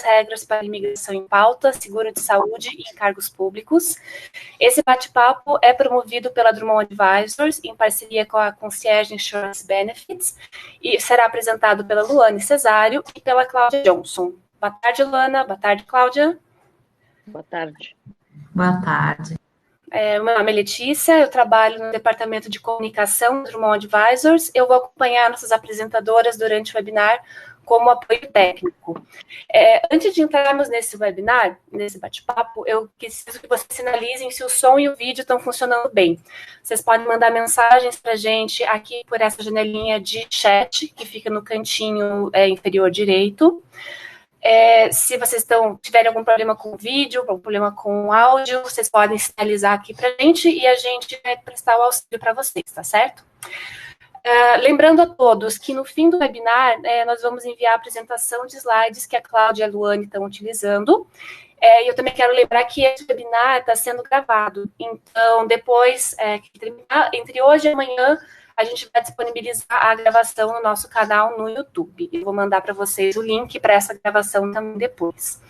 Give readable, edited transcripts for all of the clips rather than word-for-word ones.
regras para imigração em pauta, seguro de saúde e encargos públicos. Esse bate-papo é promovido pela Drummond Advisors, em parceria com a Concierge Insurance Benefits, e será apresentado pela Luane Cesário e pela Cláudia Johnson. Boa tarde, Luana. Boa tarde, Cláudia. Boa tarde. Boa tarde. Meu nome é Letícia, eu trabalho no Departamento de Comunicação do Drummond Advisors. Eu vou acompanhar nossas apresentadoras durante o webinar como apoio técnico. Antes de entrarmos nesse webinar, nesse bate-papo, eu preciso que vocês sinalizem se o som e o vídeo estão funcionando bem. Vocês podem mandar mensagens para a gente aqui por essa janelinha de chat, que fica no cantinho inferior direito. Se vocês tiverem algum problema com o vídeo, algum problema com o áudio, vocês podem sinalizar aqui para a gente e a gente vai prestar o auxílio para vocês, tá certo? Lembrando a todos que no fim do webinar, nós vamos enviar a apresentação de slides que a Cláudia e a Luane estão utilizando. E eu também quero lembrar que esse webinar está sendo gravado. Então, depois que terminar, entre hoje e amanhã, a gente vai disponibilizar a gravação no nosso canal no YouTube. Eu vou mandar para vocês o link para essa gravação também depois.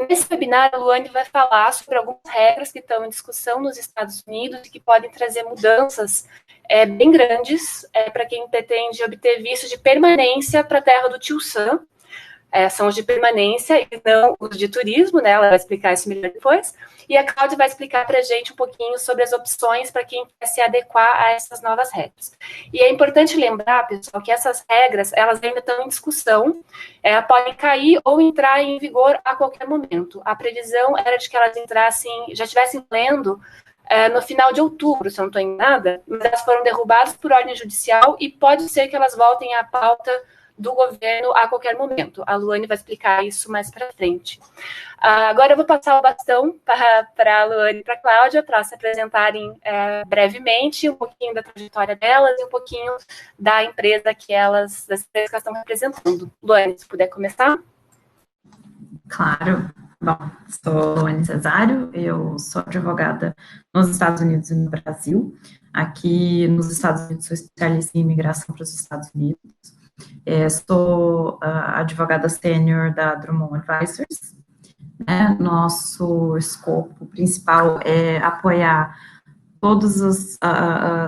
Nesse webinar, a Luane vai falar sobre algumas regras que estão em discussão nos Estados Unidos e que podem trazer mudanças bem grandes para quem pretende obter visto de permanência para a terra do Tio Sam. São os de permanência e não os de turismo, né? Ela vai explicar isso melhor depois. E a Cláudia vai explicar para a gente um pouquinho sobre as opções para quem quer se adequar a essas novas regras. E é importante lembrar, pessoal, que essas regras, elas ainda estão em discussão, podem cair ou entrar em vigor a qualquer momento. A previsão era de que elas já estivessem lendo no final de outubro, se eu não estou enganada, mas elas foram derrubadas por ordem judicial e pode ser que elas voltem à pauta do governo a qualquer momento. A Luane vai explicar isso mais para frente. Agora eu vou passar o bastão para a Luane e para a Cláudia para se apresentarem brevemente um pouquinho da trajetória delas e um pouquinho das empresas que elas estão representando. Luane, se puder começar. Claro. Bom, sou Luane Cesário, eu sou advogada nos Estados Unidos e no Brasil. Aqui nos Estados Unidos sou especialista em imigração para os Estados Unidos. Sou advogada sênior da Drummond Advisors. Nosso escopo principal é apoiar todas as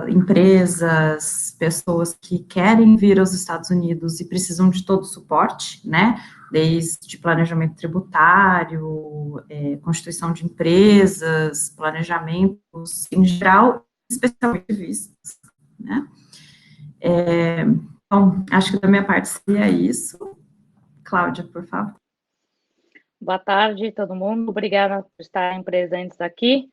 empresas, pessoas que querem vir aos Estados Unidos e precisam de todo o suporte, né? Desde planejamento tributário, constituição de empresas, planejamentos em geral, especialmente vistos, né? Bom, acho que da minha parte seria isso. Cláudia, por favor. Boa tarde, todo mundo. Obrigada por estarem presentes aqui.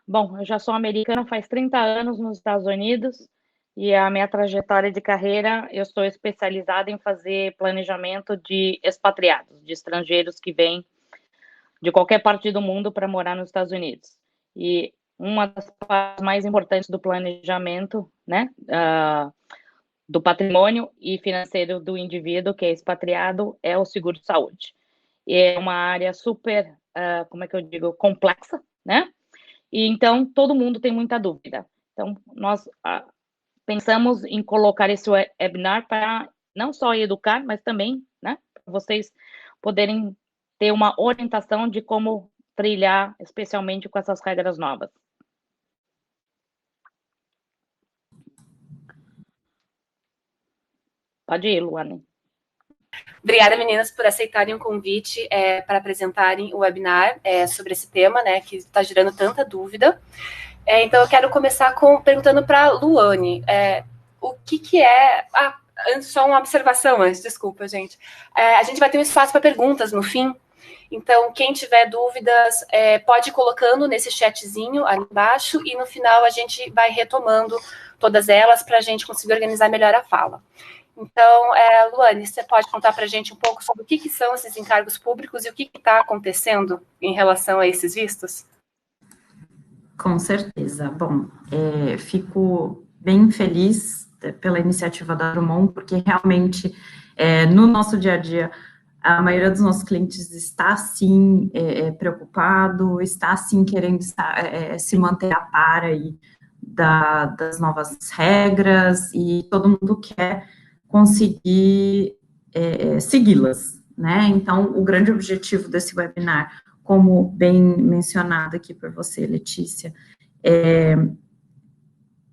Bom, eu já sou americana faz 30 anos nos Estados Unidos e a minha trajetória de carreira, eu sou especializada em fazer planejamento de expatriados, de estrangeiros que vêm de qualquer parte do mundo para morar nos Estados Unidos. E uma das partes mais importantes do planejamento, né, do patrimônio e financeiro do indivíduo que é expatriado é o seguro de saúde. E é uma área super, complexa, né? E então todo mundo tem muita dúvida. Então nós pensamos em colocar esse webinar para não só educar, mas também, né, para vocês poderem ter uma orientação de como trilhar, especialmente com essas regras novas. Pode ir, Luane. Obrigada, meninas, por aceitarem o convite para apresentarem o webinar sobre esse tema, né, que está gerando tanta dúvida. Então, eu quero começar perguntando para a Luane, o que é... só uma observação antes, desculpa, gente. A gente vai ter um espaço para perguntas no fim, então, quem tiver dúvidas, pode ir colocando nesse chatzinho ali embaixo e no final a gente vai retomando todas elas para a gente conseguir organizar melhor a fala. Então, Luane, você pode contar para a gente um pouco sobre o que são esses encargos públicos e o que está acontecendo em relação a esses vistos? Com certeza. Bom, fico bem feliz pela iniciativa da Drummond, porque realmente, no nosso dia a dia, a maioria dos nossos clientes está, sim, preocupado, está, sim, querendo se manter a par aí das novas regras, e todo mundo quer conseguir segui-las, né? Então, o grande objetivo desse webinar, como bem mencionado aqui por você, Letícia, é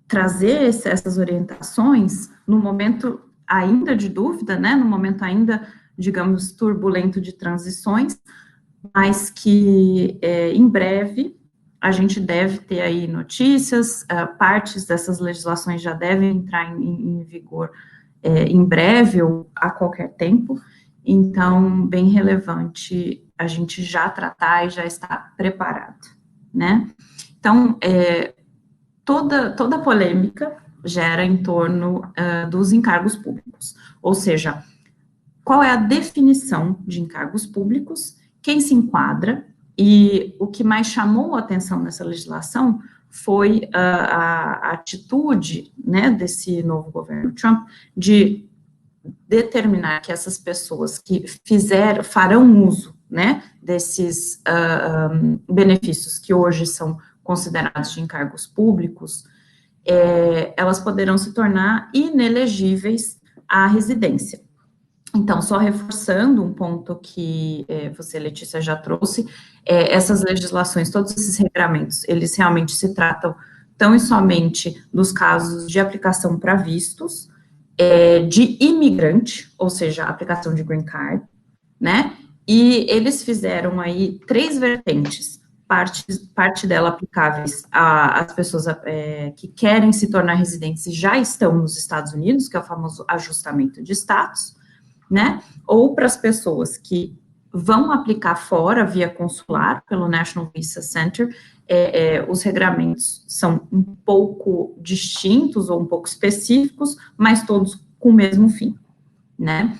trazer essas orientações no momento ainda de dúvida, né? No momento ainda, digamos, turbulento de transições, mas que em breve a gente deve ter aí notícias, partes dessas legislações já devem entrar em vigor em breve ou a qualquer tempo, então, bem relevante a gente já tratar e já estar preparado, né? Então, toda polêmica gera em torno dos encargos públicos, ou seja, qual é a definição de encargos públicos, quem se enquadra, e o que mais chamou a atenção nessa legislação foi a atitude, né, desse novo governo Trump de determinar que essas pessoas que farão uso, né, desses benefícios que hoje são considerados de encargos públicos, elas poderão se tornar inelegíveis à residência. Então, só reforçando um ponto que você, Letícia, já trouxe, essas legislações, todos esses regramentos, eles realmente se tratam tão e somente dos casos de aplicação para vistos, de imigrante, ou seja, aplicação de green card, né, e eles fizeram aí 3 vertentes, parte dela aplicáveis às pessoas que querem se tornar residentes e já estão nos Estados Unidos, que é o famoso ajustamento de status, né, ou para as pessoas que vão aplicar fora, via consular, pelo National Visa Center, os regramentos são um pouco distintos ou um pouco específicos, mas todos com o mesmo fim, né.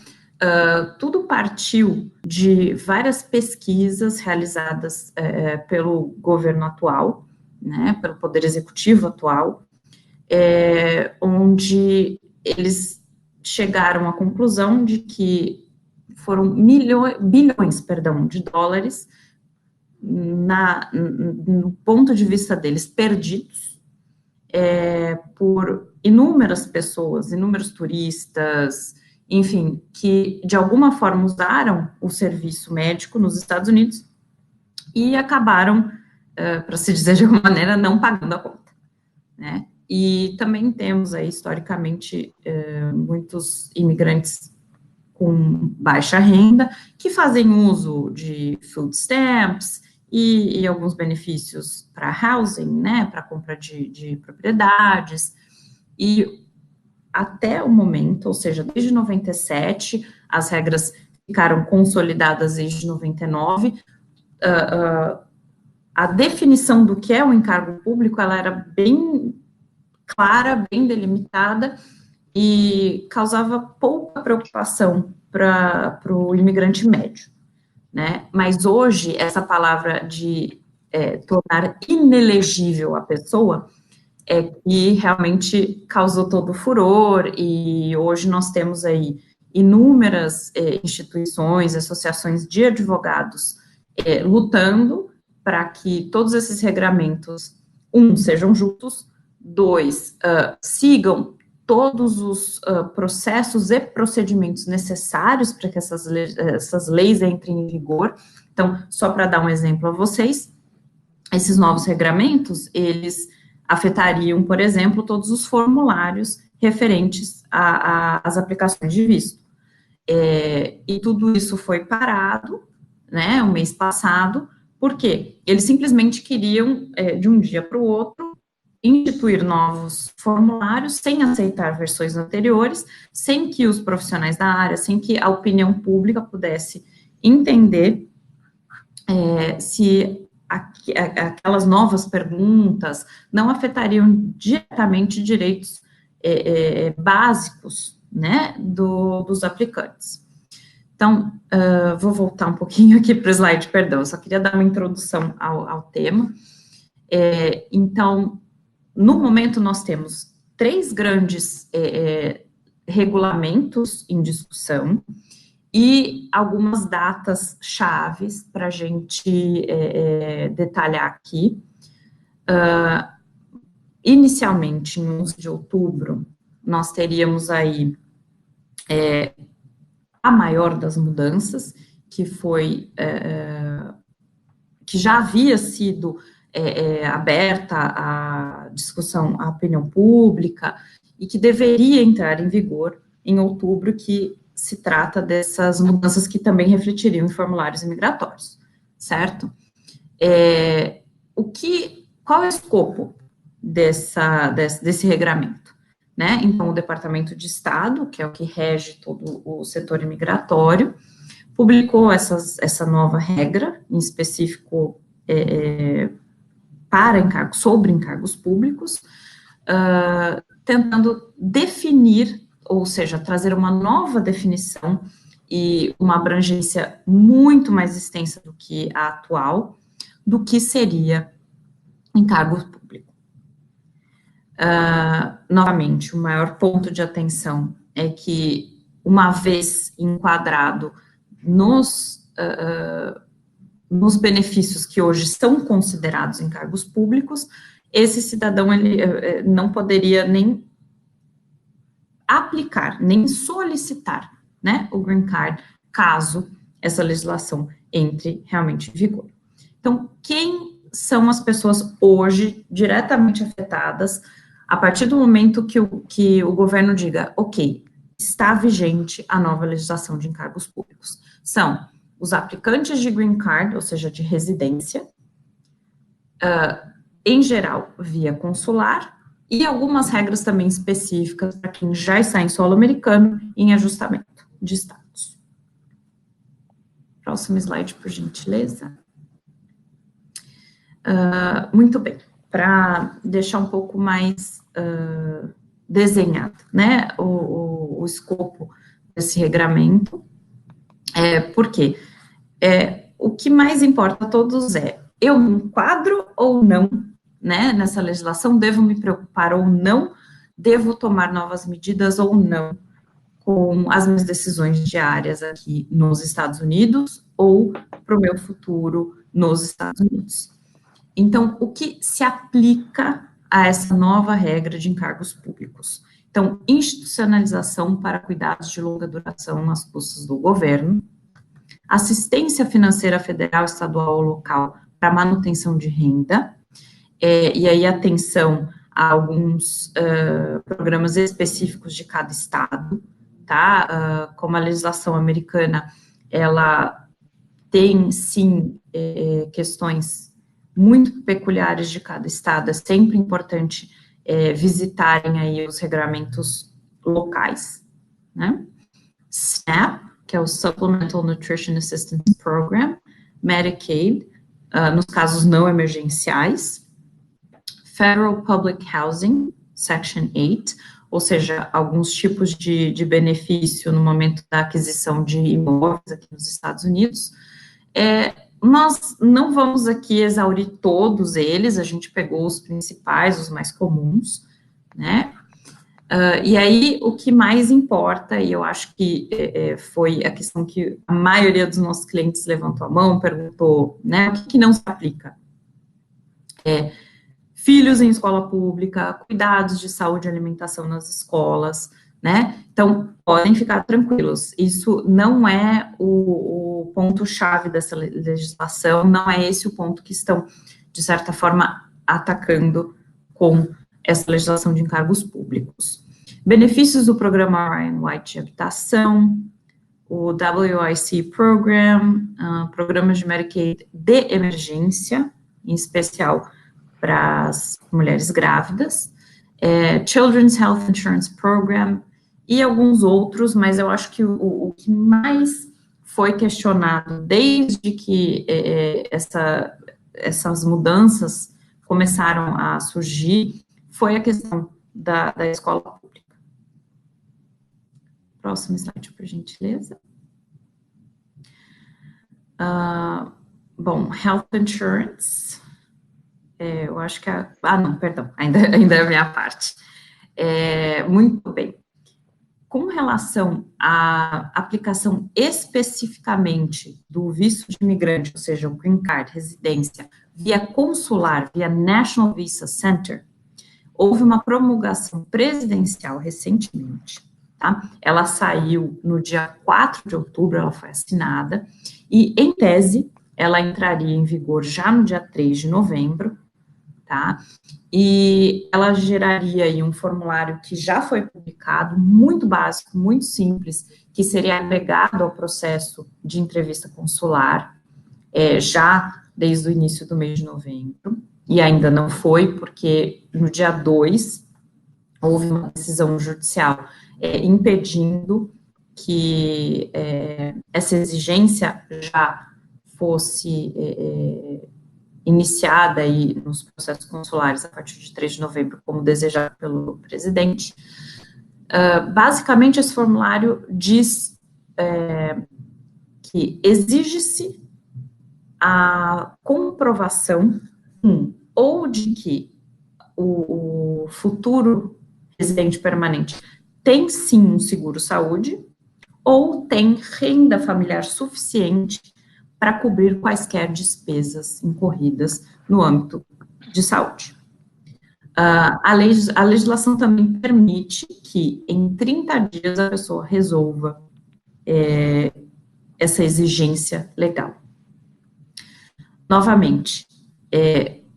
Tudo partiu de várias pesquisas realizadas pelo governo atual, né, pelo Poder Executivo atual, onde eles chegaram à conclusão de que foram bilhões de dólares, no ponto de vista deles, perdidos por inúmeras pessoas, inúmeros turistas, enfim, que de alguma forma usaram o serviço médico nos Estados Unidos e acabaram, para se dizer de alguma maneira, não pagando a conta, né? E também temos aí, historicamente, muitos imigrantes com baixa renda, que fazem uso de food stamps e alguns benefícios para housing, né, para compra de propriedades, e até o momento, ou seja, desde 97, as regras ficaram consolidadas desde 99, a definição do que é o encargo público, ela era bem clara, bem delimitada, e causava pouca preocupação para o imigrante médio, né? Mas hoje, essa palavra de tornar inelegível a pessoa que realmente causou todo o furor, e hoje nós temos aí inúmeras instituições, associações de advogados lutando para que todos esses regramentos, sejam justos, 2, sigam todos os processos e procedimentos necessários para que essas leis entrem em vigor. Então, só para dar um exemplo a vocês, esses novos regramentos, eles afetariam, por exemplo, todos os formulários referentes às aplicações de visto. E tudo isso foi parado, né, o mês passado, porque eles simplesmente queriam, de um dia para o outro, instituir novos formulários sem aceitar versões anteriores, sem que os profissionais da área, sem que a opinião pública pudesse entender se aquelas novas perguntas não afetariam diretamente direitos básicos, né, dos aplicantes. Então, vou voltar um pouquinho aqui para o slide, perdão, só queria dar uma introdução ao tema. Então, no momento, nós temos 3 grandes regulamentos em discussão e algumas datas chaves para a gente detalhar aqui. Inicialmente, em 11 de outubro, nós teríamos aí a maior das mudanças, que foi, que já havia sido aberta a discussão à opinião pública, e que deveria entrar em vigor em outubro, que se trata dessas mudanças que também refletiriam em formulários imigratórios, certo? Qual é o escopo desse regramento? Né? Então, o Departamento de Estado, que é o que rege todo o setor imigratório, publicou essa nova regra, em específico sobre encargos públicos, tentando definir, ou seja, trazer uma nova definição e uma abrangência muito mais extensa do que a atual, do que seria encargo público. Novamente, o maior ponto de atenção é que, uma vez enquadrado nos benefícios que hoje são considerados encargos públicos, esse cidadão ele não poderia nem aplicar, nem solicitar, né, o green card, caso essa legislação entre realmente em vigor. Então, quem são as pessoas hoje diretamente afetadas a partir do momento que o governo diga, ok, está vigente a nova legislação de encargos públicos? São os aplicantes de green card, ou seja, de residência, em geral, via consular, e algumas regras também específicas para quem já está em solo americano, em ajustamento de status. Próximo slide, por gentileza. Muito bem, para deixar um pouco mais desenhado, né, o escopo desse regramento, por quê? O que mais importa a todos eu me enquadro ou não, né, nessa legislação, devo me preocupar ou não, devo tomar novas medidas ou não com as minhas decisões diárias aqui nos Estados Unidos ou para o meu futuro nos Estados Unidos. Então, o que se aplica a essa nova regra de encargos públicos? Então, institucionalização para cuidados de longa duração nas custas do governo, assistência financeira federal, estadual ou local para manutenção de renda, e aí atenção a alguns programas específicos de cada estado, tá? Como a legislação americana, ela tem, sim, questões muito peculiares de cada estado, é sempre importante visitarem aí os regulamentos locais, né? SNAP, que é o Supplemental Nutrition Assistance Program, Medicaid, nos casos não emergenciais, Federal Public Housing, Section 8, ou seja, alguns tipos de benefício no momento da aquisição de imóveis aqui nos Estados Unidos. Nós não vamos aqui exaurir todos eles, a gente pegou os principais, os mais comuns, né? E aí, o que mais importa, e eu acho que foi a questão que a maioria dos nossos clientes levantou a mão, perguntou, né, o que não se aplica? Filhos em escola pública, cuidados de saúde e alimentação nas escolas, né? Então, podem ficar tranquilos, isso não é o ponto-chave dessa legislação, não é esse o ponto que estão, de certa forma, atacando com essa legislação de encargos públicos. Benefícios do programa Ryan White de habitação, o WIC Program, programas de Medicaid de emergência, em especial para as mulheres grávidas, Children's Health Insurance Program e alguns outros, mas eu acho que o que mais foi questionado desde que essas mudanças começaram a surgir foi a questão da escola pública. Próximo slide, por gentileza. Bom, Health Insurance, eu acho que não, perdão, ainda é a minha parte. Muito bem. Com relação à aplicação especificamente do visto de imigrante, ou seja, o Green Card, residência, via consular, via National Visa Center, houve uma promulgação presidencial recentemente, tá? Ela saiu no dia 4 de outubro, ela foi assinada, e, em tese, ela entraria em vigor já no dia 3 de novembro, tá? E ela geraria aí um formulário que já foi publicado, muito básico, muito simples, que seria agregado ao processo de entrevista consular, já desde o início do mês de novembro, e ainda não foi, porque no dia 2 houve uma decisão judicial impedindo que essa exigência já fosse iniciada aí nos processos consulares a partir de 3 de novembro, como desejado pelo presidente. Basicamente, esse formulário diz que exige-se a comprovação ou de que o futuro residente permanente tem sim um seguro-saúde ou tem renda familiar suficiente para cobrir quaisquer despesas incorridas no âmbito de saúde. A legislação também permite que em 30 dias a pessoa resolva essa exigência legal. Novamente,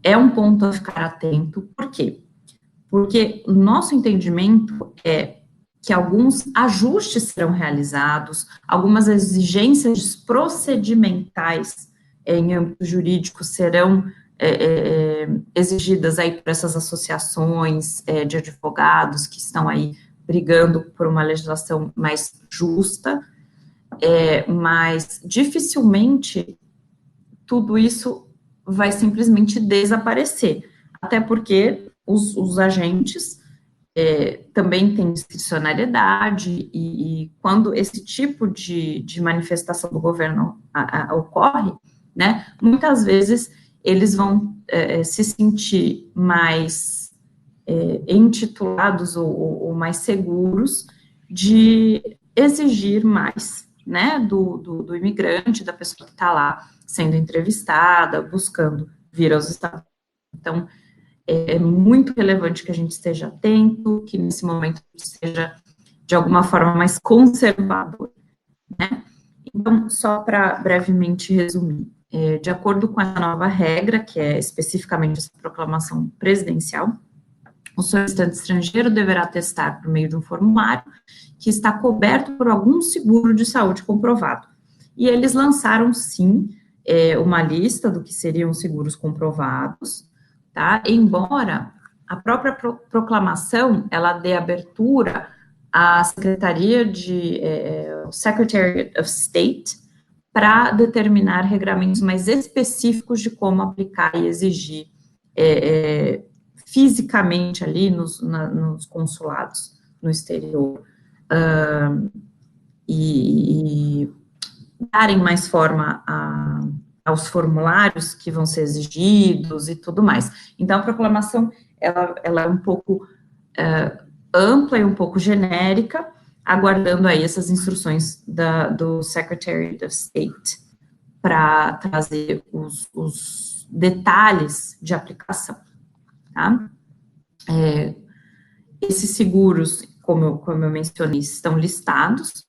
é um ponto a ficar atento, por quê? Porque o nosso entendimento é que alguns ajustes serão realizados, algumas exigências procedimentais em âmbito jurídico serão exigidas aí por essas associações de advogados que estão aí brigando por uma legislação mais justa, mas dificilmente tudo isso vai simplesmente desaparecer, até porque os agentes também têm discricionariedade e quando esse tipo de manifestação do governo ocorre, né, muitas vezes eles vão se sentir mais intitulados ou mais seguros de exigir mais, né, do imigrante, da pessoa que está lá sendo entrevistada, buscando vir aos Estados Unidos. Então, é muito relevante que a gente esteja atento, que nesse momento seja, de alguma forma, mais conservador, né? Então, só para brevemente resumir, de acordo com a nova regra, que é especificamente essa proclamação presidencial, o solicitante estrangeiro deverá atestar por meio de um formulário que está coberto por algum seguro de saúde comprovado. E eles lançaram, sim, uma lista do que seriam seguros comprovados, tá? Embora a própria proclamação, ela dê abertura à Secretaria Secretary of State para determinar regramentos mais específicos de como aplicar e exigir fisicamente ali nos consulados no exterior, e darem mais forma aos formulários que vão ser exigidos e tudo mais. Então, a proclamação, ela é um pouco ampla e um pouco genérica, aguardando aí essas instruções do Secretary of State para trazer os detalhes de aplicação, tá? Esses seguros, como eu mencionei, estão listados,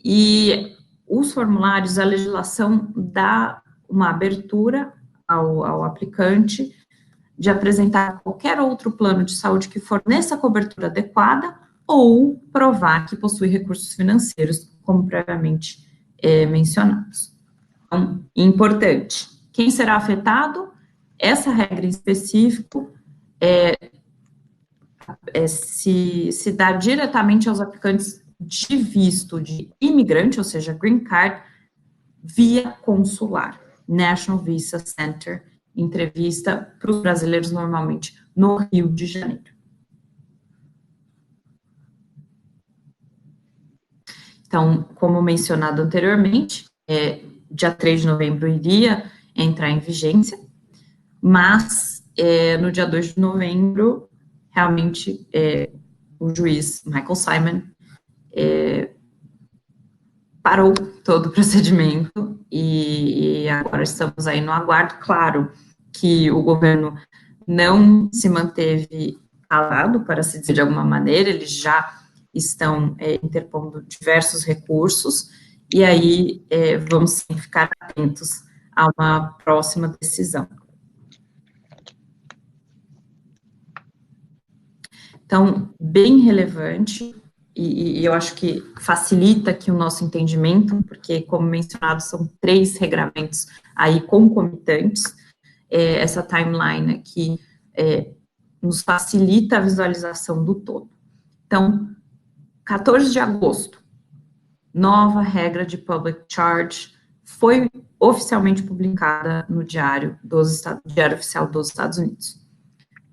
e os formulários, a legislação dá uma abertura ao aplicante de apresentar qualquer outro plano de saúde que forneça cobertura adequada ou provar que possui recursos financeiros, como previamente mencionados. Então, importante, quem será afetado? Essa regra em específico se dá diretamente aos aplicantes de visto de imigrante, ou seja, green card, via consular, National Visa Center, entrevista para os brasileiros normalmente no Rio de Janeiro. Então, como mencionado anteriormente, dia 3 de novembro iria entrar em vigência, mas no dia 2 de novembro, realmente, o juiz Michael Simon parou todo o procedimento e agora estamos aí no aguardo. Claro que o governo não se manteve calado, para se dizer de alguma maneira, ele já estão interpondo diversos recursos, e aí vamos sim, ficar atentos a uma próxima decisão. Então, bem relevante, e eu acho que facilita aqui o nosso entendimento, porque, como mencionado, são 3 regramentos aí concomitantes. Essa timeline aqui nos facilita a visualização do todo. Então, 14 de agosto, nova regra de public charge foi oficialmente publicada no Diário Oficial dos Estados Unidos.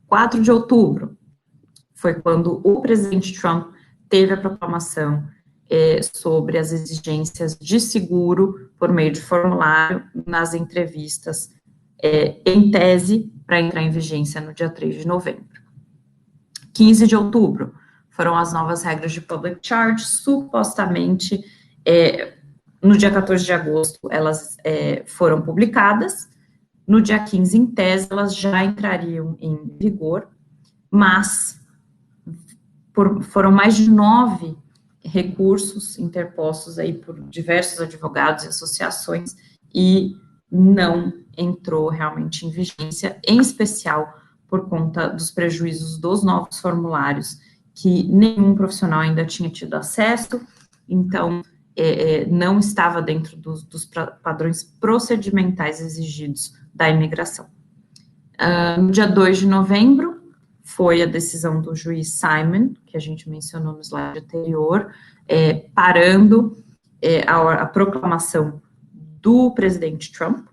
4 de outubro, foi quando o presidente Trump teve a proclamação sobre as exigências de seguro por meio de formulário nas entrevistas em tese para entrar em vigência no dia 3 de novembro. 15 de outubro foram as novas regras de public charge, supostamente no dia 14 de agosto elas foram publicadas, no dia 15 em tese elas já entrariam em vigor, mas foram mais de 9 recursos interpostos aí por diversos advogados e associações e não entrou realmente em vigência, em especial por conta dos prejuízos dos novos formulários que nenhum profissional ainda tinha tido acesso, então não estava dentro dos padrões procedimentais exigidos da imigração. No dia 2 de novembro, foi a decisão do juiz Simon, que a gente mencionou no slide anterior, parando a proclamação do presidente Trump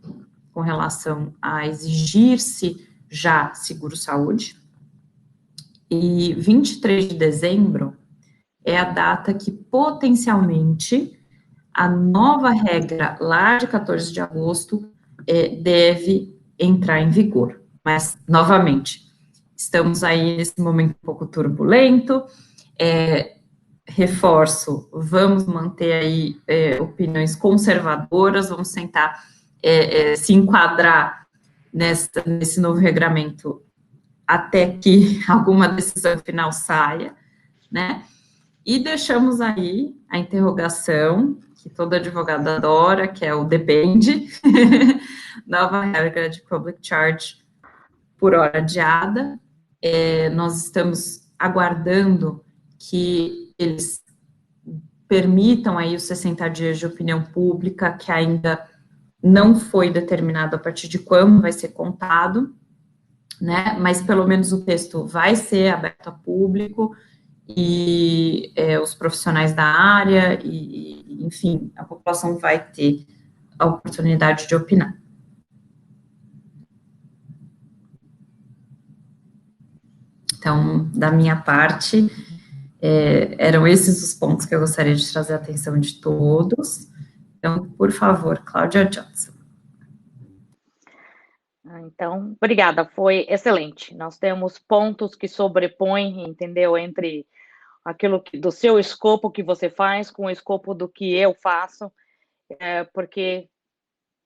com relação a exigir-se já seguro-saúde. E 23 de dezembro é a data que potencialmente a nova regra lá de 14 de agosto deve entrar em vigor. Mas, novamente, estamos aí nesse momento um pouco turbulento, reforço, vamos manter aí opiniões conservadoras, vamos tentar se enquadrar nesse novo regramento até que alguma decisão final saia, né? E deixamos aí a interrogação, que todo advogado adora, que é o depende, nova regra de public charge por hora adiada. Nós estamos aguardando que eles permitam aí os 60 dias de opinião pública, que ainda não foi determinado a partir de quando vai ser contado, né, mas pelo menos o texto vai ser aberto a público, e os profissionais da área, enfim, a população vai ter a oportunidade de opinar. Então, da minha parte, eram esses os pontos que eu gostaria de trazer a atenção de todos. Então, por favor, Cláudia Johnson. Então, obrigada, foi excelente. Nós temos pontos que sobrepõem, entendeu, entre aquilo do seu escopo que você faz com o escopo do que eu faço, porque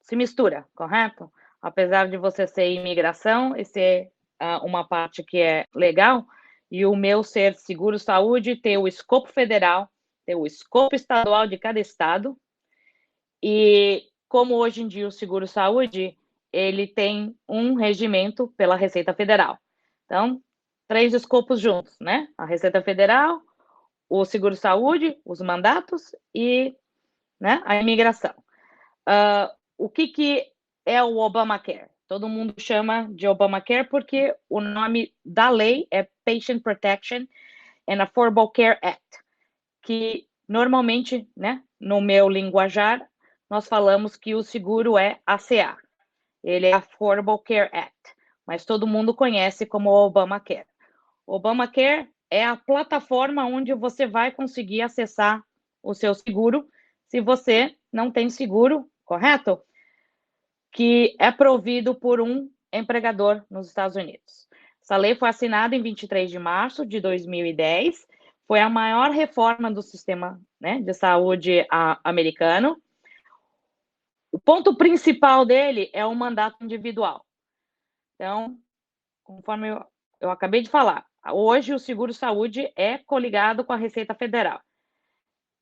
se mistura, correto? Apesar de você ser imigração e ser uma parte que é legal, e o meu ser seguro-saúde, ter o escopo federal, ter o escopo estadual de cada estado, e como hoje em dia o seguro-saúde, ele tem um regimento pela Receita Federal. Então, 3 escopos juntos, né? A Receita Federal, o seguro-saúde, os mandatos e, né, a imigração. O que é o Obamacare? Todo mundo chama de Obamacare porque o nome da lei é Patient Protection and Affordable Care Act, que normalmente, né, no meu linguajar, nós falamos que o seguro é ACA. Ele é Affordable Care Act, mas todo mundo conhece como Obamacare. Obamacare é a plataforma onde você vai conseguir acessar o seu seguro se você não tem seguro, correto? Que é provido por um empregador nos Estados Unidos. Essa lei foi assinada em 23 de março de 2010, foi a maior reforma do sistema, né, de saúde americano. O ponto principal dele é o mandato individual. Então, conforme eu acabei de falar, Hoje, o seguro-saúde é coligado com a Receita Federal.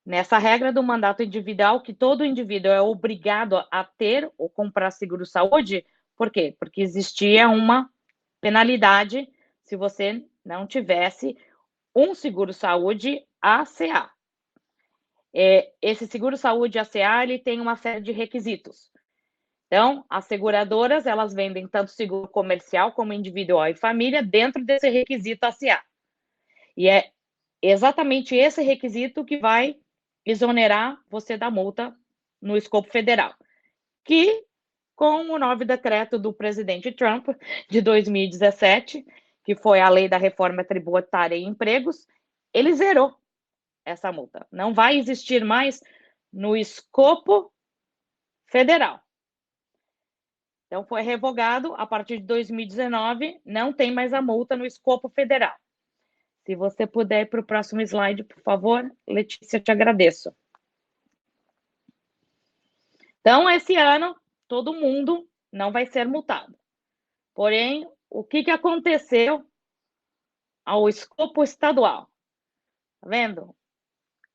Nessa regra do mandato individual, que todo indivíduo é obrigado a ter ou comprar seguro-saúde, por quê? Porque existia uma penalidade se você não tivesse um seguro-saúde ACA. Esse seguro-saúde ACA, ele tem uma série de requisitos. Então, as seguradoras, elas vendem tanto seguro comercial como individual e família dentro desse requisito ACA. E é exatamente esse requisito que vai exonerar você da multa no escopo federal, que, com o novo decreto do presidente Trump, de 2017, que foi a lei da reforma tributária e empregos, ele zerou essa multa. Não vai existir mais no escopo federal. Então, foi revogado a partir de 2019, não tem mais a multa no escopo federal. Se você puder ir para o próximo slide, por favor, Letícia, te agradeço. Então, esse ano, todo mundo não vai ser multado. Porém, o que aconteceu ao escopo estadual? Tá vendo?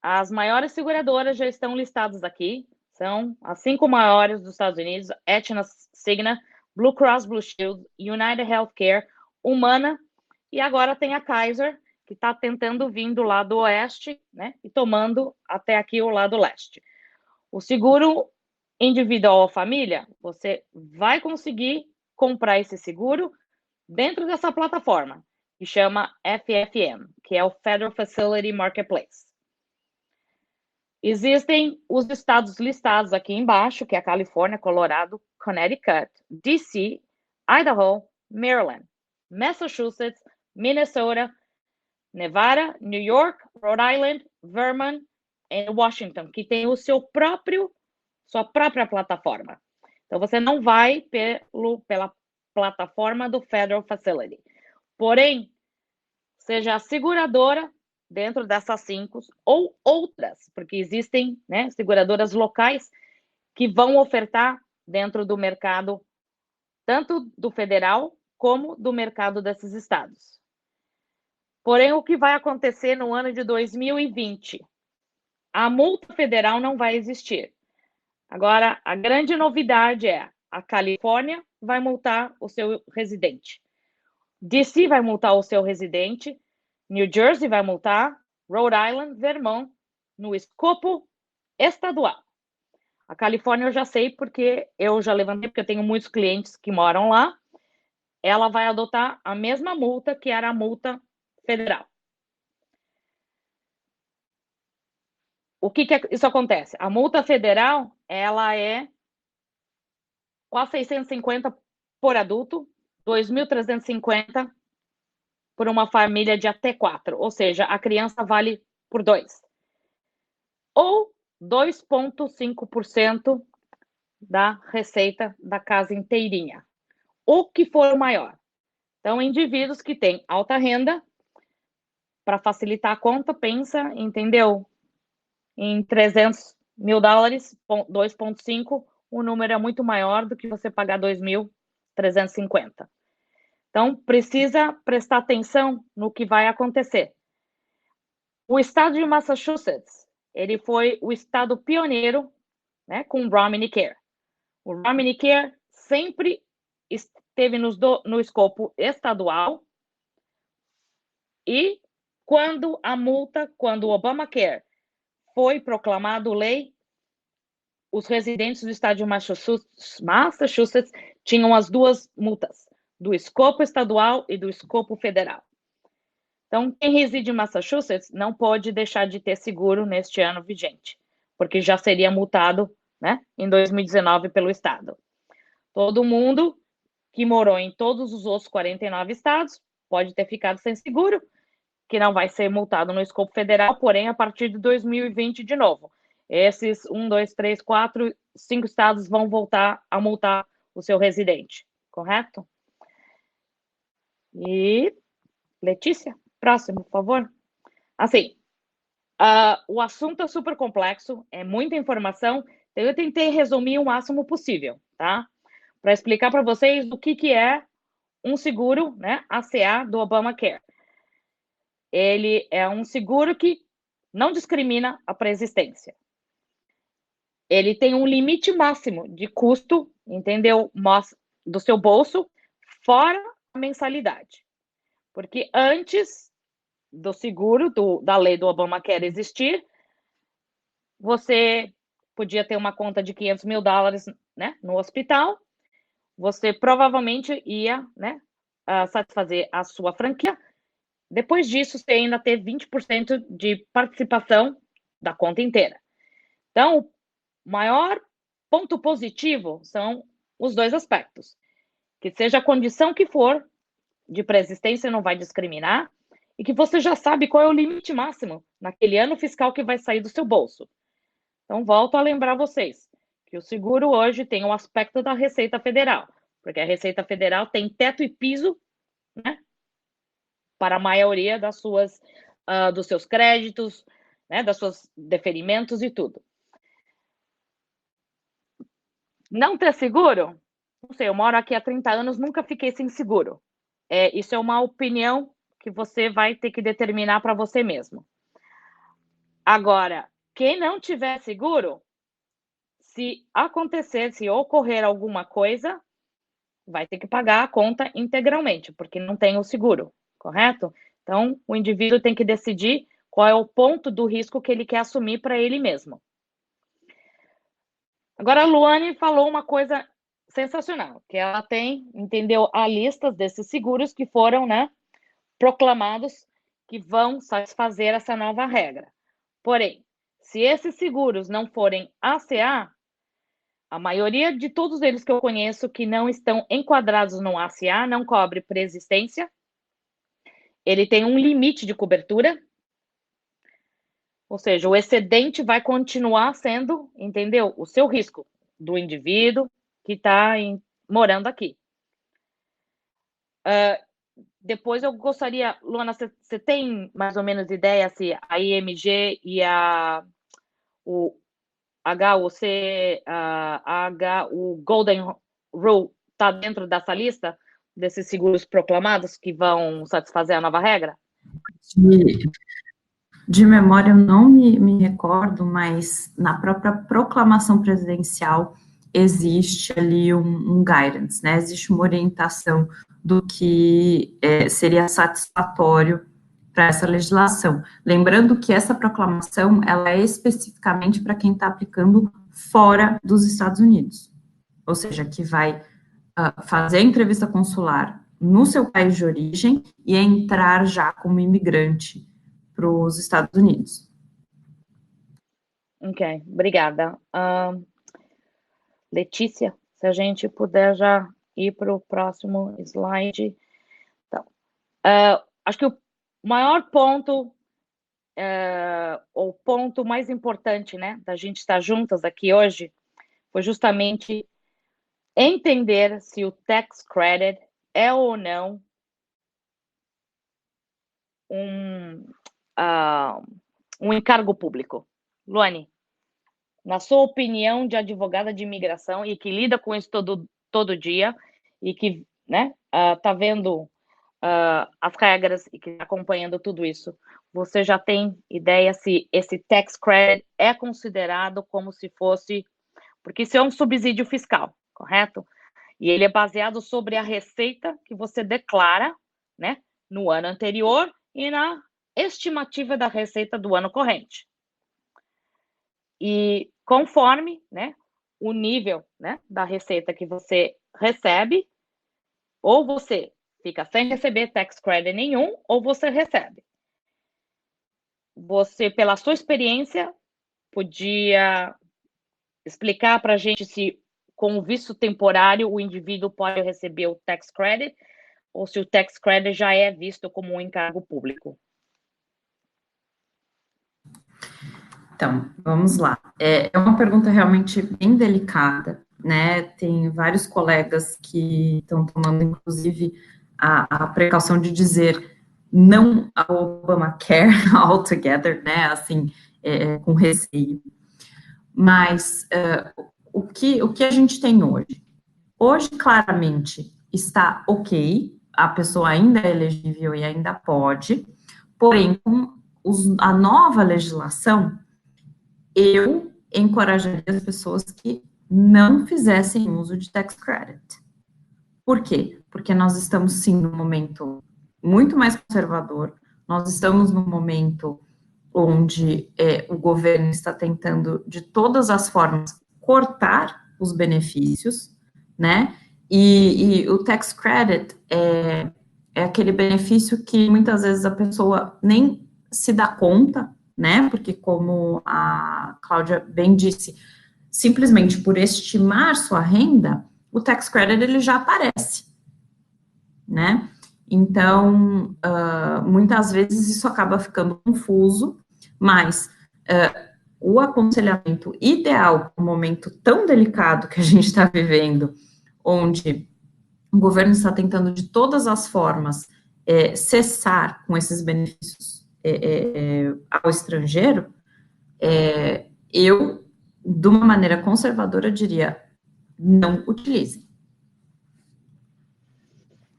As maiores seguradoras já estão listadas aqui. São as 5 maiores dos Estados Unidos: Aetna, Cigna, Blue Cross Blue Shield, United Healthcare, Humana, e agora tem a Kaiser, que está tentando vir do lado oeste, né, e tomando até aqui o lado leste. O seguro individual ou família, você vai conseguir comprar esse seguro dentro dessa plataforma, que chama FFM, que é o Federal Facility Marketplace. Existem os estados listados aqui embaixo, que é a Califórnia, Colorado, Connecticut, DC, Idaho, Maryland, Massachusetts, Minnesota, Nevada, New York, Rhode Island, Vermont e Washington, que tem sua própria plataforma. Então, você não vai pela plataforma do Federal Facility. Porém, seja a seguradora dentro dessas 5 ou outras, porque existem, né, seguradoras locais que vão ofertar dentro do mercado, tanto do federal como do mercado desses estados. Porém, o que vai acontecer no ano de 2020? A multa federal não vai existir. Agora, a grande novidade é a Califórnia vai multar o seu residente. DC vai multar o seu residente. New Jersey vai multar. Rhode Island, Vermont, no escopo estadual. A Califórnia eu já sei porque eu já levantei, porque eu tenho muitos clientes que moram lá. Ela vai adotar a mesma multa que era a multa federal. O que isso acontece? A multa federal, ela é quase 650 por adulto, 2.350 por uma família de até 4, ou seja, a criança vale por 2. Ou 2,5% da receita da casa inteirinha, o que for o maior. Então, indivíduos que têm alta renda, para facilitar a conta, pensa, entendeu? Em $300 mil, 2,5, o número é muito maior do que você pagar 2.350. Então, precisa prestar atenção no que vai acontecer. O estado de Massachusetts, ele foi o estado pioneiro, né, com o Romney Care. O Romney Care sempre esteve no escopo estadual e quando o Obamacare foi proclamado lei, os residentes do estado de Massachusetts tinham as duas multas, do escopo estadual e do escopo federal. Então, quem reside em Massachusetts não pode deixar de ter seguro neste ano vigente, porque já seria multado, né, em 2019 pelo estado. Todo mundo que morou em todos os outros 49 estados pode ter ficado sem seguro, que não vai ser multado no escopo federal, porém, a partir de 2020 de novo. Esses 1, 2, 3, 4, 5 estados vão voltar a multar o seu residente, correto? E, Letícia, próximo, por favor. Assim, o assunto é super complexo, é muita informação, então eu tentei resumir o máximo possível, tá? Para explicar para vocês o que é um seguro, né, ACA do Obamacare. ele é um seguro que não discrimina a pré-existência. Ele tem um limite máximo de custo, entendeu? Do seu bolso, fora a mensalidade. Porque antes do seguro, da lei do Obamacare existir, você podia ter uma conta de $500 mil, né, no hospital, você provavelmente ia, né, satisfazer a sua franquia. Depois disso, você ainda ter 20% de participação da conta inteira. Então, o maior ponto positivo são os dois aspectos. Que seja a condição que for de pré-existência, não vai discriminar, e que você já sabe qual é o limite máximo naquele ano fiscal que vai sair do seu bolso. Então, volto a lembrar vocês que o seguro hoje tem o aspecto da Receita Federal, porque a Receita Federal tem teto e piso, né, para a maioria dos seus créditos, né, das suas deferimentos e tudo. Não ter seguro? Não sei, eu moro aqui há 30 anos, nunca fiquei sem seguro. Isso é uma opinião que você vai ter que determinar para você mesmo. Agora, quem não tiver seguro, se acontecer, se ocorrer alguma coisa, vai ter que pagar a conta integralmente, porque não tem o seguro, correto? Então, o indivíduo tem que decidir qual é o ponto do risco que ele quer assumir para ele mesmo. Agora, a Luane falou uma coisa sensacional, que ela tem, entendeu, a lista desses seguros que foram, né, proclamados que vão satisfazer essa nova regra. Porém, se esses seguros não forem ACA, a maioria de todos eles que eu conheço que não estão enquadrados no ACA não cobre pré-existência. Ele tem um limite de cobertura, ou seja, o excedente vai continuar sendo, entendeu? O seu risco do indivíduo que está morando aqui. Depois eu gostaria, Luana, você tem mais ou menos ideia se a IMG e o o Golden Rule está dentro dessa lista desses seguros proclamados que vão satisfazer a nova regra? De memória eu não me recordo, mas na própria proclamação presidencial existe ali um guidance, né? Existe uma orientação do que seria satisfatório para essa legislação. Lembrando que essa proclamação, ela é especificamente para quem está aplicando fora dos Estados Unidos, ou seja, que vai fazer a entrevista consular no seu país de origem e entrar já como imigrante para os Estados Unidos. Ok, obrigada. Letícia, se a gente puder já ir para o próximo slide. Então, acho que o maior ponto, o ponto mais importante, né, da gente estar juntas aqui hoje, foi justamente entender se o tax credit é ou não um encargo público. Luane, na sua opinião de advogada de imigração e que lida com isso todo dia e que, né, tá vendo as regras e que está acompanhando tudo isso, você já tem ideia se esse tax credit é considerado como se fosse, porque isso é um subsídio fiscal, correto? E ele é baseado sobre a receita que você declara, né, no ano anterior e na estimativa da receita do ano corrente. E conforme, né, o nível, né, da receita que você recebe, ou você fica sem receber tax credit nenhum, ou você recebe. Você, pela sua experiência, podia explicar para a gente se, com o visto temporário, o indivíduo pode receber o tax credit, ou se o tax credit já é visto como um encargo público? Então, vamos lá. É uma pergunta realmente bem delicada, né? Tem vários colegas que estão tomando, inclusive, a precaução de dizer não ao Obamacare altogether, né? Assim, com receio. Mas o que a gente tem hoje? Hoje, claramente, está ok, a pessoa ainda é elegível e ainda pode, Porém, com a nova legislação, eu encorajaria as pessoas que não fizessem uso de tax credit. Por quê? Porque nós estamos, sim, num momento muito mais conservador, nós estamos num momento onde o governo está tentando, de todas as formas, cortar os benefícios, né? E o tax credit é aquele benefício que muitas vezes a pessoa nem se dá conta, né? Porque, como a Cláudia bem disse, simplesmente por estimar sua renda, o tax credit ele já aparece, né? Então, muitas vezes isso acaba ficando confuso, mas o aconselhamento ideal no momento tão delicado que a gente está vivendo, onde o governo está tentando de todas as formas cessar com esses benefícios ao estrangeiro, eu, de uma maneira conservadora, diria, não utilize.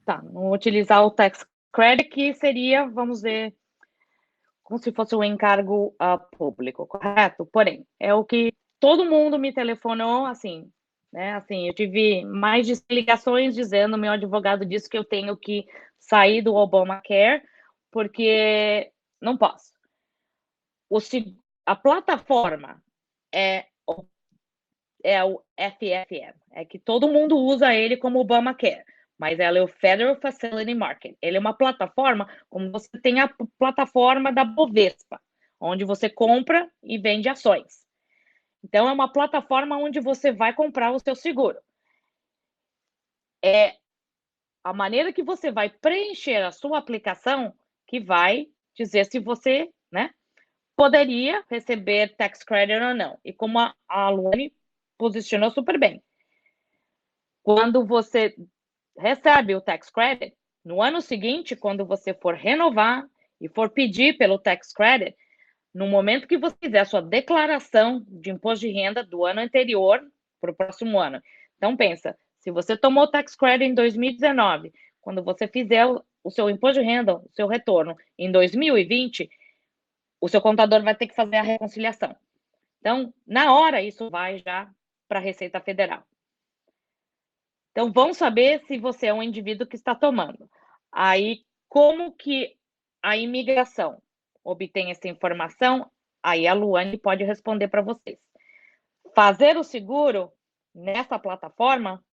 Tá, não utilizar o tax credit, que seria, vamos dizer, como se fosse um encargo público, correto? Porém, é o que todo mundo me telefonou, assim, né? Assim, eu tive mais de 100 ligações dizendo, meu advogado disse que eu tenho que sair do Obamacare, porque não posso. A plataforma é o FFM, é que todo mundo usa ele como Obamacare, mas ela é o Federal Facility Market. Ele é uma plataforma, como você tem a plataforma da Bovespa, onde você compra e vende ações. Então, é uma plataforma onde você vai comprar o seu seguro. É a maneira que você vai preencher a sua aplicação que vai dizer se você, né, poderia receber tax credit ou não. E como a Luane posicionou super bem, quando você recebe o tax credit, no ano seguinte, quando você for renovar e for pedir pelo tax credit, no momento que você fizer a sua declaração de imposto de renda do ano anterior para o próximo ano. Então, pensa, se você tomou tax credit em 2019, quando você fizer o seu imposto de renda, o seu retorno em 2020, o seu contador vai ter que fazer a reconciliação. Então, na hora, isso vai já para a Receita Federal. Então, vamos saber se você é um indivíduo que está tomando. Aí, como que a imigração obtém essa informação? Aí a Luane pode responder para vocês. Fazer o seguro nessa plataforma,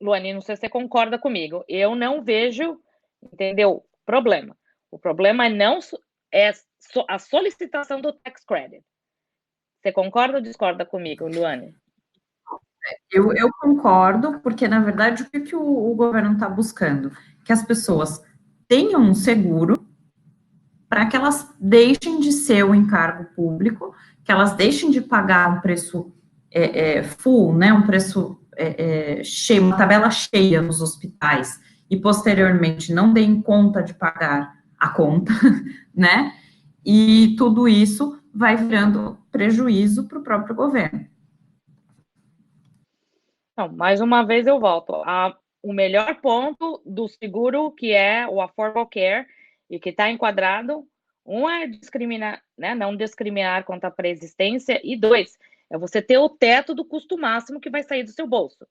Luane, não sei se você concorda comigo, eu não vejo, entendeu? Problema. O problema não é a solicitação do tax credit. Você concorda ou discorda comigo, Luane? Eu concordo, porque, na verdade, o que o governo está buscando? Que as pessoas tenham um seguro para que elas deixem de ser o encargo público, que elas deixem de pagar um preço full, né, um preço cheio, uma tabela cheia nos hospitais, e posteriormente não deem conta de pagar a conta, né, e tudo isso vai virando prejuízo para o próprio governo. Não, mais uma vez eu volto. O melhor ponto do seguro, que é o Affordable Care, e que está enquadrado, um é discriminar, né, não discriminar contra a preexistência, e dois, é você ter o teto do custo máximo que vai sair do seu bolso.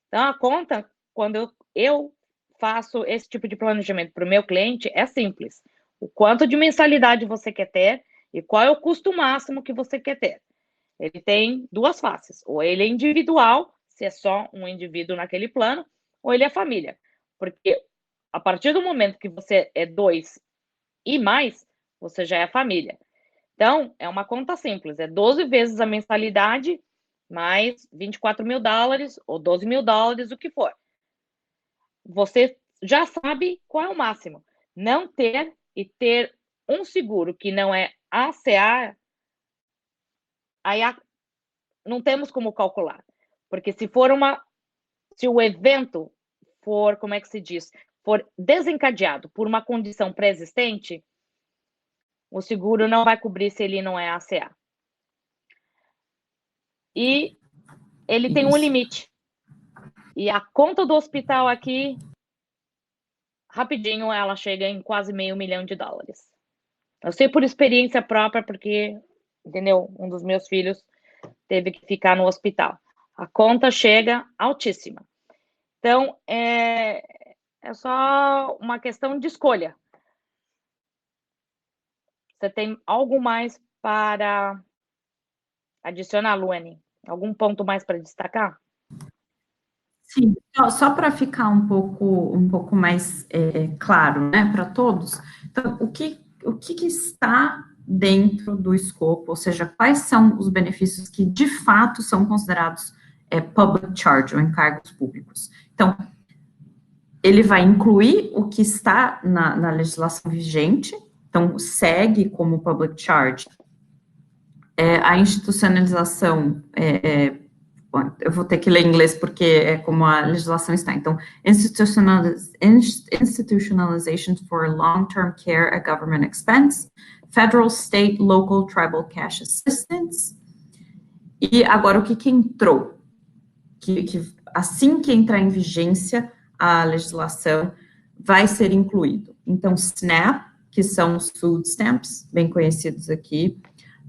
Então, a conta, quando eu faço esse tipo de planejamento para o meu cliente, é simples. O quanto de mensalidade você quer ter e qual é o custo máximo que você quer ter. Ele tem duas faces. Ou ele é individual, se é só um indivíduo naquele plano, ou ele é família. Porque a partir do momento que você é dois e mais, você já é família. Então, é uma conta simples. É 12 vezes a mensalidade, mais $24.000 ou $12.000, o que for. Você já sabe qual é o máximo. Não ter e ter um seguro que não é ACA, aí não temos como calcular. Porque se o evento for, como é que se diz, for desencadeado por uma condição pré-existente, o seguro não vai cobrir se ele não é ACA. E ele tem um limite. E a conta do hospital aqui rapidinho ela chega em quase $500 mil. Eu sei por experiência própria, porque, entendeu? Um dos meus filhos teve que ficar no hospital. A conta chega altíssima. Então, é só uma questão de escolha. Você tem algo mais para adicionar, Luane? Algum ponto mais para destacar? Sim, só para ficar um pouco mais claro, né, para todos. Então, o que está dentro do escopo, ou seja, quais são os benefícios que de fato são considerados public charge, ou encargos públicos? Então, ele vai incluir o que está na legislação vigente, então segue como public charge a institucionalização, bom, eu vou ter que ler em inglês porque é como a legislação está. Então, institutionalization for long-term care at government expense, federal, state, local, tribal cash assistance. E agora, o que entrou? Que assim que entrar em vigência a legislação, vai ser incluído. Então, SNAP, que são os food stamps, bem conhecidos aqui,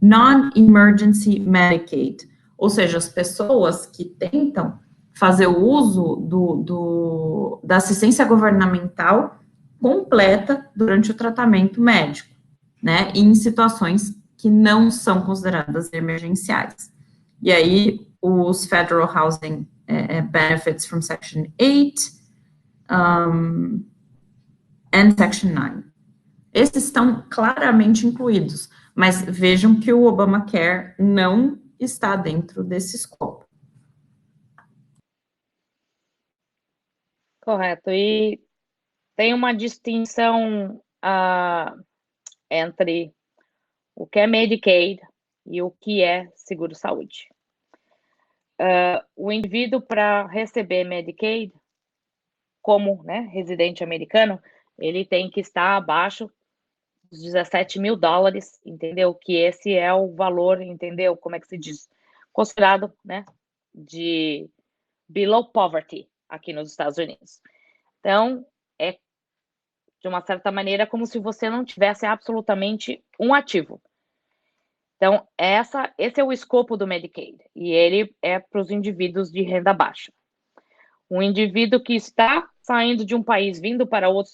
Non-Emergency Medicaid, ou seja, as pessoas que tentam fazer o uso da assistência governamental completa durante o tratamento médico, né, em situações que não são consideradas emergenciais. E aí, os Federal Housing Benefits from Section 8 and Section 9. Esses estão claramente incluídos, mas vejam que o Obamacare não está dentro desse escopo. Correto. E tem uma distinção entre o que é Medicaid e o que é seguro-saúde. O indivíduo, para receber Medicaid, como, né, residente americano, ele tem que estar abaixo dos $17 mil, entendeu? Que esse é o valor, entendeu? Como é que se diz? Considerado, né, de below poverty aqui nos Estados Unidos. Então, é, de uma certa maneira, como se você não tivesse absolutamente um ativo. Então, esse é o escopo do Medicaid, e ele é para os indivíduos de renda baixa. Um indivíduo que está saindo de um país, vindo para outro,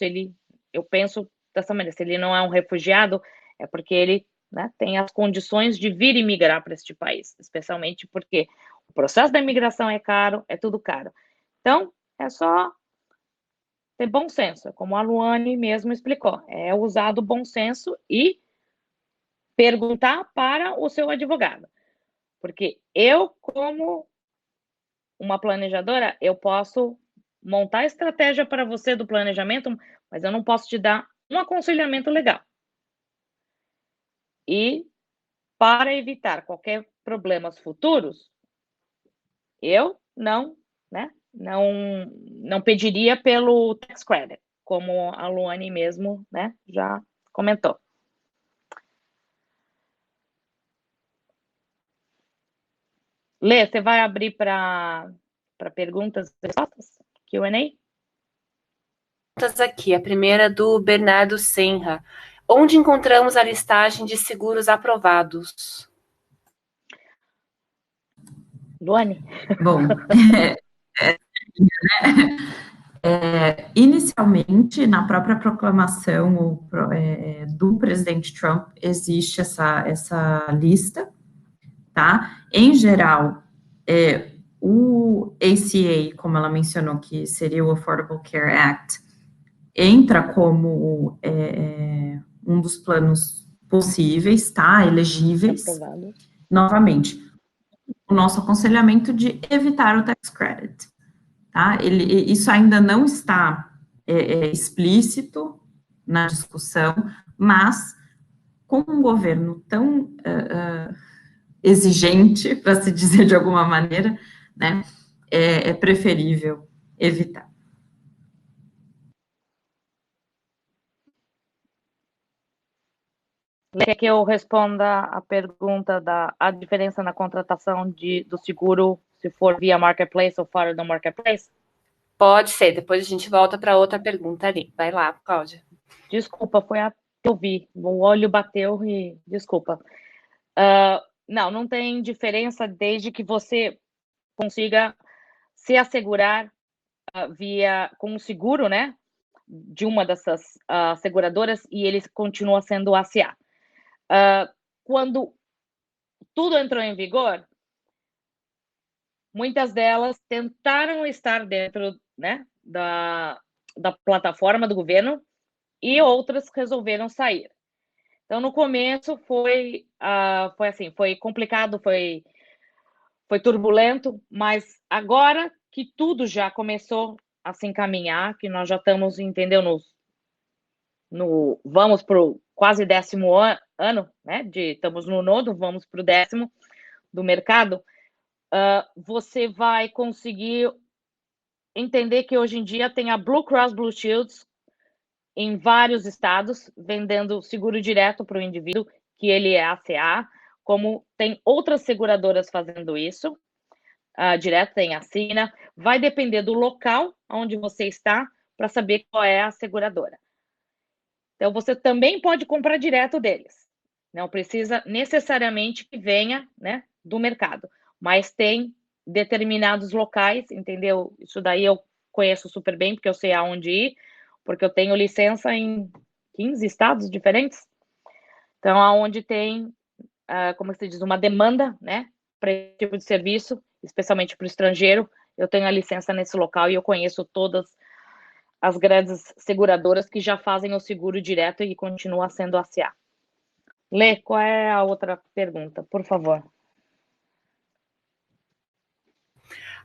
eu penso dessa maneira, se ele não é um refugiado, é porque ele, né, tem as condições de vir e migrar para este país, especialmente porque o processo da imigração é caro, é tudo caro. Então, é só ter bom senso, como a Luane mesmo explicou, é usar o bom senso e perguntar para o seu advogado. Porque eu, como uma planejadora, eu posso montar estratégia para você do planejamento, mas eu não posso te dar um aconselhamento legal. E para evitar qualquer problemas futuros, eu não pediria pelo tax credit, como a Luane mesmo, né, já comentou. Lê, você vai abrir para perguntas e respostas? Q&A? Aqui, a primeira é do Bernardo Senra. Onde encontramos a listagem de seguros aprovados? Luane? Bom, inicialmente, na própria proclamação do presidente Trump, existe essa lista, tá? Em geral, o ACA, como ela mencionou, que seria o Affordable Care Act, entra como um dos planos possíveis, tá? Elegíveis. Aprovado. Novamente, o nosso aconselhamento de evitar o tax credit, tá? Isso ainda não está explícito na discussão, mas com um governo tão exigente, para se dizer de alguma maneira, né, é preferível evitar. Quer que eu responda a pergunta a diferença na contratação do seguro, se for via marketplace ou fora do marketplace? Pode ser, depois a gente volta para outra pergunta ali. Vai lá, Cláudia. Desculpa, foi a que eu vi. O olho bateu e desculpa. Não tem diferença desde que você consiga se assegurar com um seguro, né, de uma dessas seguradoras, e ele continua sendo ACA. Quando tudo entrou em vigor, muitas delas tentaram estar dentro, né, da plataforma do governo e outras resolveram sair. Então, no começo foi assim, foi complicado, foi turbulento, mas agora que tudo já começou a se encaminhar, que nós já estamos, entendeu, vamos para o quase 10º ano, né? Estamos no nono, vamos para o 10º do mercado. Você vai conseguir entender que hoje em dia tem a Blue Cross Blue Shield em vários estados, vendendo seguro direto para o indivíduo, que ele é ACA, como tem outras seguradoras fazendo isso, direto tem a Cigna, vai depender do local onde você está para saber qual é a seguradora. Então, você também pode comprar direto deles. Não precisa necessariamente que venha, né, do mercado, mas tem determinados locais, entendeu? Isso daí eu conheço super bem, porque eu sei aonde ir, porque eu tenho licença em 15 estados diferentes. Então, aonde tem, como se diz, uma demanda, né, para esse tipo de serviço, especialmente para o estrangeiro, eu tenho a licença nesse local e eu conheço todas as grandes seguradoras que já fazem o seguro direto e continua sendo ACA. Lê, qual é a outra pergunta, por favor?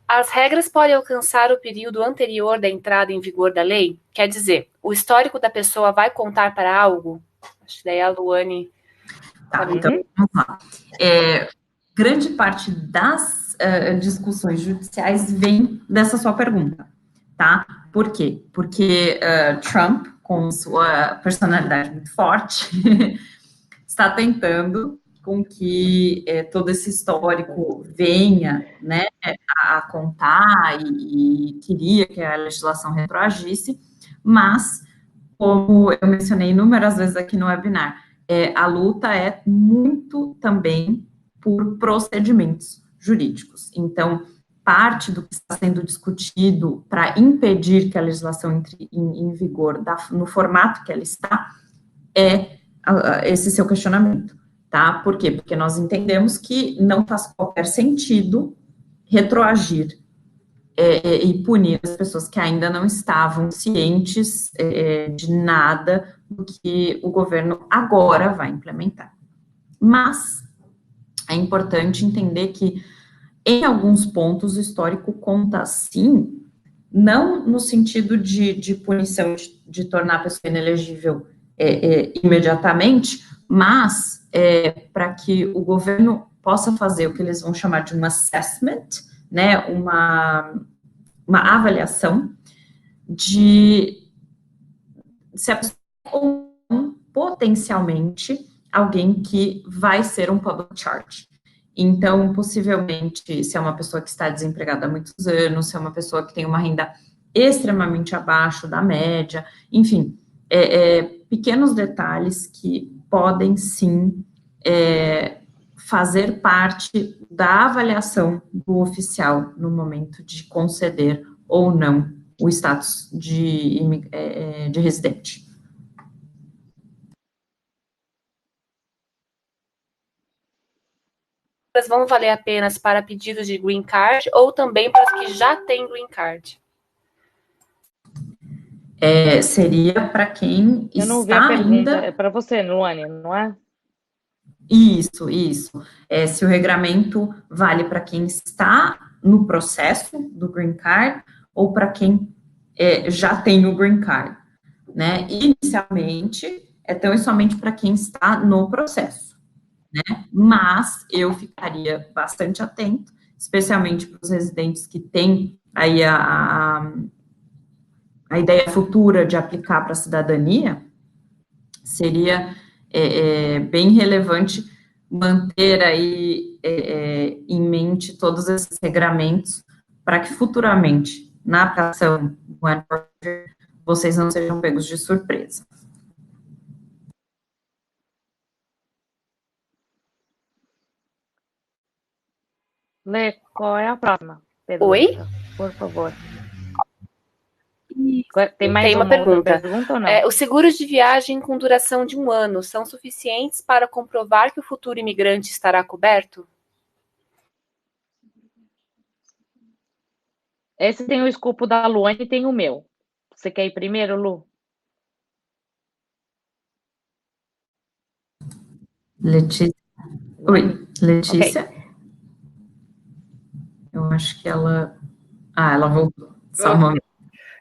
As regras podem alcançar o período anterior da entrada em vigor da lei? Quer dizer, o histórico da pessoa vai contar para algo? Acho que daí a Luane... Tá, então, vamos lá. Grande parte das discussões judiciais vem dessa sua pergunta, tá? Por quê? Porque Trump, com sua personalidade muito forte, está tentando com que todo esse histórico venha, né, a contar e queria que a legislação retroagisse, mas, como eu mencionei inúmeras vezes aqui no webinar, a luta é muito também por procedimentos jurídicos. Então, parte do que está sendo discutido para impedir que a legislação entre em vigor no formato que ela está é esse seu questionamento, tá? Por quê? Porque nós entendemos que não faz qualquer sentido retroagir e punir as pessoas que ainda não estavam cientes de nada do que o governo agora vai implementar. Mas é importante entender que, em alguns pontos, o histórico conta sim, não no sentido de punição, de tornar a pessoa inelegível imediatamente, mas para que o governo possa fazer o que eles vão chamar de um assessment, né, uma avaliação de se a pessoa é ou não, potencialmente, alguém que vai ser um public charge. Então, possivelmente, se é uma pessoa que está desempregada há muitos anos, se é uma pessoa que tem uma renda extremamente abaixo da média, enfim, pequenos detalhes que podem, sim, fazer parte da avaliação do oficial no momento de conceder ou não o status de residente. Elas vão valer apenas para pedidos de green card ou também para os que já têm green card? Seria para quem eu não está vi a pergunta. ainda... É para você, Luane, não é? Isso. Se o regramento vale para quem está no processo do green card ou para quem já tem o green card, né? Inicialmente, é tão e somente para quem está no processo, né? Mas eu ficaria bastante atento, especialmente para os residentes que têm aí a ideia futura de aplicar para a cidadania, seria bem relevante manter aí em mente todos esses regramentos para que futuramente, na aplicação do N-Project, vocês não sejam pegos de surpresa. Lê, qual é a próxima pergunta? Oi? Por favor. Isso. Tem mais uma pergunta ou não? Os seguros de viagem com duração de 1 ano são suficientes para comprovar que o futuro imigrante estará coberto? Esse tem o escopo da Luane e tem o meu. Você quer ir primeiro, Lu? Letícia. Oi, Letícia. Okay. Eu acho que ela... ela voltou. Só um momento.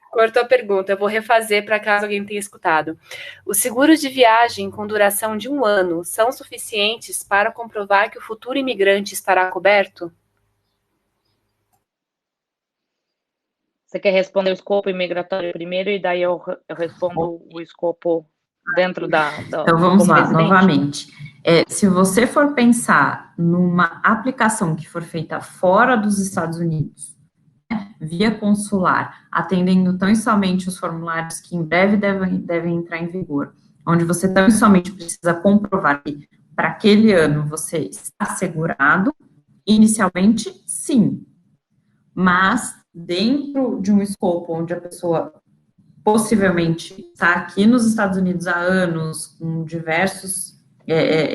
Cortou a pergunta, eu vou refazer para caso alguém tenha escutado. Os seguros de viagem com duração de 1 ano são suficientes para comprovar que o futuro imigrante estará coberto? Você quer responder o escopo imigratório primeiro e daí eu respondo o escopo dentro da... Então, vamos lá, novamente. Se você for pensar numa aplicação que for feita fora dos Estados Unidos, via consular, atendendo tão e somente os formulários que em breve devem entrar em vigor, onde você tão e somente precisa comprovar que para aquele ano você está assegurado, inicialmente, sim. Mas, dentro de um escopo onde a pessoa possivelmente está aqui nos Estados Unidos há anos, com diversos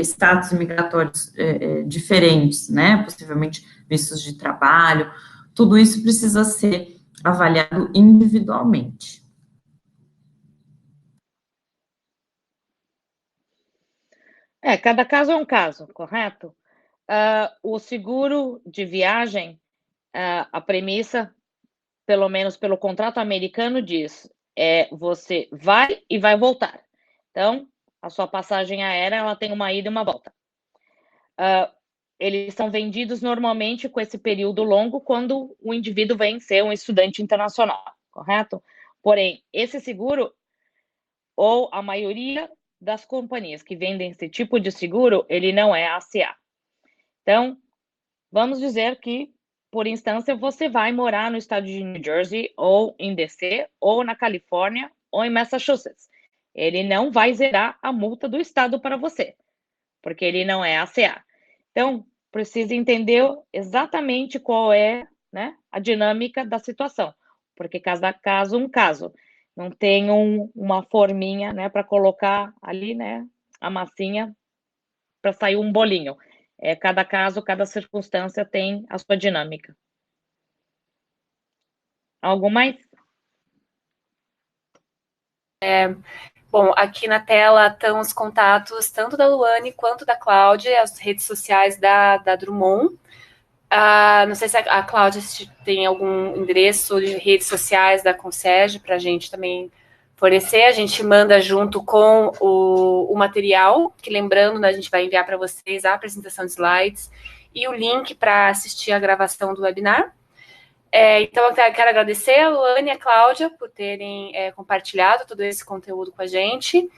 status migratórios diferentes, né, possivelmente vistos de trabalho, tudo isso precisa ser avaliado individualmente. Cada caso é um caso, correto? O seguro de viagem, a premissa, pelo menos pelo contrato americano, diz você vai e vai voltar. Então, a sua passagem aérea, ela tem uma ida e uma volta. Eles são vendidos normalmente com esse período longo quando o indivíduo vem ser um estudante internacional, correto? Porém, esse seguro, ou a maioria das companhias que vendem esse tipo de seguro, ele não é ACA. Então, vamos dizer que, por instância, você vai morar no estado de New Jersey, ou em DC, ou na Califórnia, ou em Massachusetts. Ele não vai zerar a multa do estado para você, porque ele não é ACA. Então, precisa entender exatamente qual é, né, a dinâmica da situação, porque cada caso um caso. Não tem uma forminha, né, para colocar ali, né, a massinha para sair um bolinho. Cada caso, cada circunstância tem a sua dinâmica. Algo mais? Bom, aqui na tela estão os contatos tanto da Luane quanto da Cláudia, as redes sociais da Drummond. Não sei se a Cláudia tem algum endereço de redes sociais da Concierge para a gente também fornecer. A gente manda junto com o material, que lembrando, né, a gente vai enviar para vocês a apresentação de slides e o link para assistir a gravação do webinar. Então, eu quero agradecer a Luane e a Cláudia por terem compartilhado todo esse conteúdo com a gente,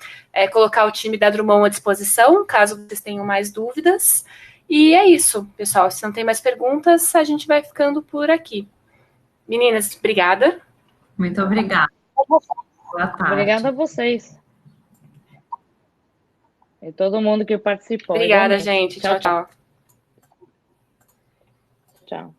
colocar o time da Drummond à disposição, caso vocês tenham mais dúvidas. E é isso, pessoal. Se não tem mais perguntas, a gente vai ficando por aqui. Meninas, obrigada. Muito obrigada. Boa tarde. Obrigada a vocês. E todo mundo que participou. Obrigada, igualmente. gente. Tchau, tchau. Tchau.